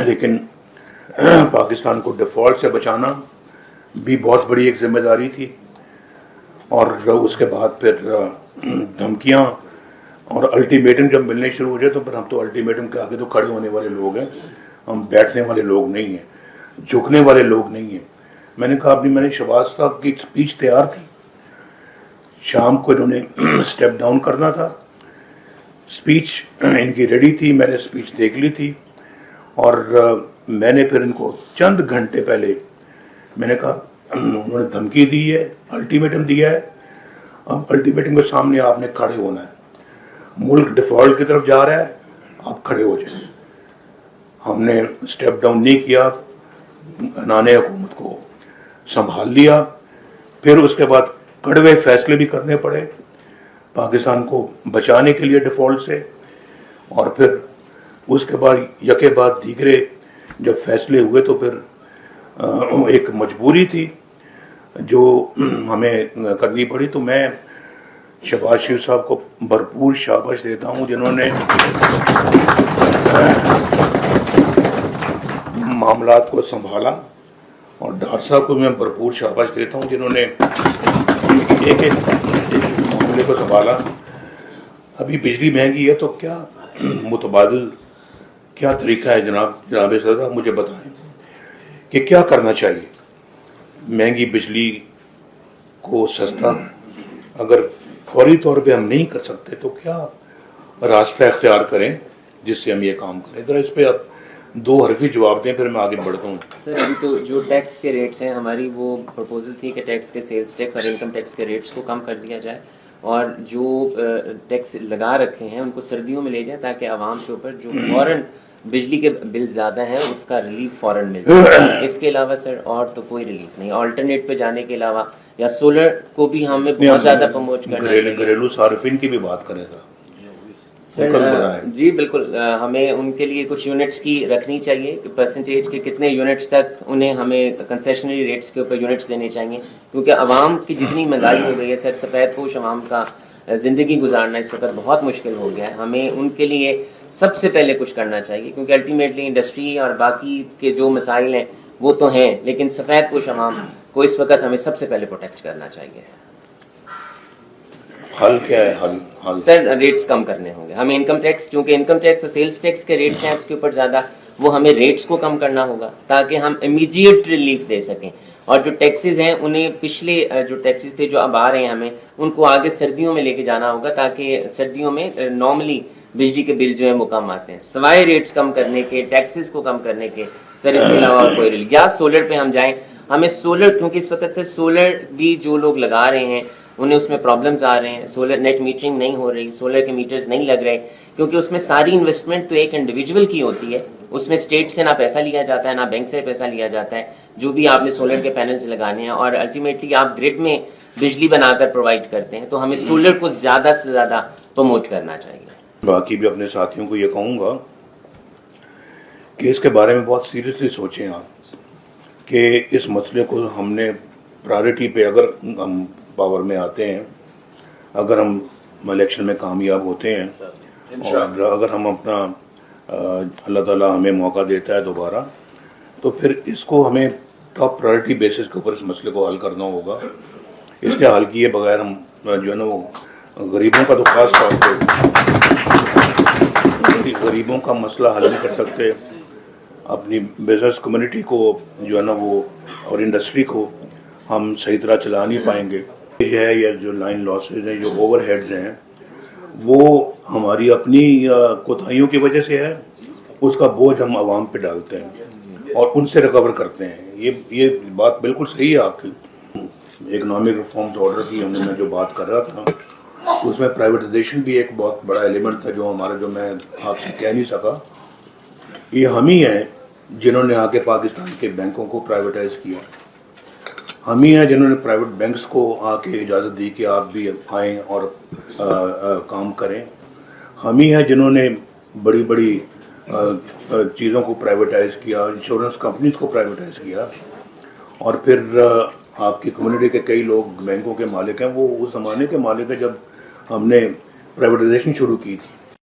لیکن پاکستان کو ڈیفالٹ سے بچانا بھی بہت بڑی ایک ذمہ داری تھی، اور اس کے بعد پھر دھمکیاں اور الٹیمیٹم جب ملنے شروع ہو جائے تو پھر ہم تو الٹیمیٹم کے آگے تو کھڑے ہونے والے لوگ ہیں، ہم بیٹھنے والے لوگ نہیں ہیں، جھکنے والے لوگ نہیں ہیں۔ میں نے کہا میں نے شہباز صاحب کی اسپیچ تیار تھی، شام کو انہوں نے اسٹیپ ڈاؤن کرنا تھا، اسپیچ ان کی ریڈی تھی، میں نے اسپیچ دیکھ لی تھی، اور میں نے پھر ان کو چند گھنٹے پہلے میں نے کہا انہوں نے دھمکی دی ہے، الٹیمیٹم دیا ہے، اب الٹیمیٹم کے سامنے آپ نے کھڑے ہونا ہے، ملک ڈیفالٹ کی طرف جا رہا ہے، آپ کھڑے ہو جائیں۔ ہم نے اسٹیپ ڈاؤن نہیں کیا، عنان حکومت کو سنبھال لیا، پھر اس کے بعد کڑوے فیصلے بھی کرنے پڑے پاکستان کو بچانے کے لیے ڈیفالٹ سے، اور پھر اس کے بعد یکے بعد دیگرے جب فیصلے ہوئے تو پھر ایک مجبوری تھی جو ہمیں کرنی پڑی۔ تو میں شہباز شریف صاحب کو بھرپور شاباش دیتا ہوں جنہوں نے معاملات کو سنبھالا، اور ڈار صاحب کو میں بھرپور شاباش دیتا ہوں جنہوں نے ایک ایک معاملے کو سنبھالا۔ ابھی بجلی مہنگی ہے تو کیا متبادل کیا طریقہ ہے جناب صدر، مجھے بتائیں کہ کیا کرنا چاہیے؟ مہنگی بجلی کو سستا اگر فوری طور پہ ہم نہیں کر سکتے تو کیا راستہ اختیار کریں جس سے ہم یہ کام کریں؟ ذرا اس پہ آپ دو حرفی جواب دیں، پھر میں آگے بڑھتا ہوں۔ سر ابھی تو جو ٹیکس کے ریٹس ہیں، ہماری وہ پرپوزل تھی کہ ٹیکس کے سیلز ٹیکس اور انکم ٹیکس کے ریٹس کو کم کر دیا جائے، اور جو ٹیکس لگا رکھے ہیں ان کو سردیوں میں لے جائیں تاکہ عوام کے اوپر جو فوراً بجلی کے بل زیادہ ہیں اس کا ریلیف فوراً مل جائے۔ اس کے علاوہ سر اور تو کوئی ریلیف نہیں، آلٹرنیٹ پہ جانے کے علاوہ، یا سولر کو بھی ہمیں بہت زیادہ پروموٹ کرنا چاہیے۔ گھریلو صارفین کی بھی بات کریں ذرا سر جی بالکل، ہمیں ان کے لیے کچھ یونٹس کی رکھنی چاہیے کہ پرسنٹیج کے کتنے یونٹس تک انہیں ہمیں کنسیشنری ریٹس کے اوپر یونٹس دینے چاہیے، کیونکہ عوام کی جتنی مہنگائی ہو گئی ہے سر، سفید پوش عوام کا زندگی گزارنا اس وقت بہت مشکل ہو گیا ہے۔ ہمیں ان کے لیے سب سے پہلے کچھ کرنا چاہیے، کیونکہ الٹیمیٹلی انڈسٹری اور باقی کے جو مسائل ہیں وہ تو ہیں، لیکن سفید پوش عوام کو اس وقت ہمیں سب سے پہلے پروٹیکٹ کرنا چاہیے۔ حل کیا ہے؟ حل سر ریٹس کم کرنے ہوں گے ہمیں، انکم ٹیکس چونکہ انکم ٹیکس اور سیلز ٹیکس کے ریٹس ہیں اس کے اوپر زیادہ، وہ ہمیں ریٹس کو کم کرنا ہوگا تاکہ ہم امیجیٹ ریلیف دے سکیں، اور جو ٹیکسز ہیں انہیں پچھلے جو ٹیکسز تھے جو اب آ رہے ہیں ہمیں ان کو آگے سردیوں میں لے کے جانا ہوگا تاکہ سردیوں میں نارملی بجلی کے بل جو ہیں وہ کم آتے ہیں، سوائے ریٹس کم کرنے کے، ٹیکسز کو کم کرنے کے سر اس کے علاوہ کوئی ریلیف۔ یا سولر پہ ہم جائیں، ہمیں سولر، کیونکہ اس وقت سے سولر بھی جو لوگ لگا رہے ہیں انہیں اس میں پرابلمز آ رہے ہیں، سولر نیٹ میٹرنگ نہیں ہو رہی، سولر کے میٹرز نہیں لگ رہے، کیونکہ اس میں ساری انویسٹمنٹ تو ایک انڈیویجول کی ہوتی ہے، اس میں اسٹیٹ سے نہ پیسہ لیا جاتا ہے نہ بینک سے پیسہ لیا جاتا ہے، جو بھی آپ نے سولر کے پینلز لگانے ہیں، اور الٹیمیٹلی آپ گرڈ میں بجلی بنا کر پرووائڈ کرتے ہیں، تو ہمیں سولر کو زیادہ سے زیادہ پروموٹ کرنا چاہیے۔ باقی بھی اپنے ساتھیوں کو یہ کہوں گا کہ اس کے بارے میں بہت سیریسلی سوچیں آپ کہ اس مسئلے کو ہم نے پرائرٹی پہ، اگر ہم پاور میں آتے ہیں، اگر ہم الیکشن میں کامیاب ہوتے ہیں، اور اگر ہم اپنا اللہ تعالیٰ ہمیں موقع دیتا ہے دوبارہ، تو پھر اس کو ہمیں ٹاپ پرائرٹی بیسس کے اوپر اس مسئلے کو حل کرنا ہوگا۔ اس کے حل کیے بغیر ہم جو ہے نا وہ غریبوں کا تو خاص طور پہ غریبوں کا مسئلہ حل نہیں کر سکتے، اپنی بزنس کمیونٹی کو جو ہے نا وہ اور انڈسٹری کو ہم صحیح طرح چلا نہیں پائیں گے۔ یہ ہے یا جو لائن لاسز ہیں، جو اوور ہیڈز ہیں، وہ ہماری اپنی کوتاہیوں کی وجہ سے ہے، اس کا بوجھ ہم عوام پہ ڈالتے ہیں اور ان سے ریکور کرتے ہیں۔ یہ بات بالکل صحیح ہے آپ کی۔ اکنامک ریفارمز آرڈر کی ہم نے میں جو بات کر رہا تھا، اس میں پرائیویٹائزیشن بھی ایک بہت بڑا ایلیمنٹ تھا جو ہمارا، جو میں آپ سے کہہ نہیں سکا۔ یہ ہم ہی ہیں جنہوں نے آ کے پاکستان کے بینکوں کو پرائیویٹائز کیا، ہم ہی ہیں جنہوں نے پرائیویٹ بینکس کو آ کے اجازت دی کہ آپ بھی آئیں اور کام کریں، ہم ہی ہیں جنہوں نے بڑی بڑی چیزوں کو پرائیویٹائز کیا، انشورنس کمپنیز کو پرائیویٹائز کیا، اور پھر آپ کی کمیونٹی کے کئی لوگ بینکوں کے مالک ہیں، وہ اس زمانے کے مالک ہیں جب ہم نے پرائیویٹائزیشن شروع کی تھی۔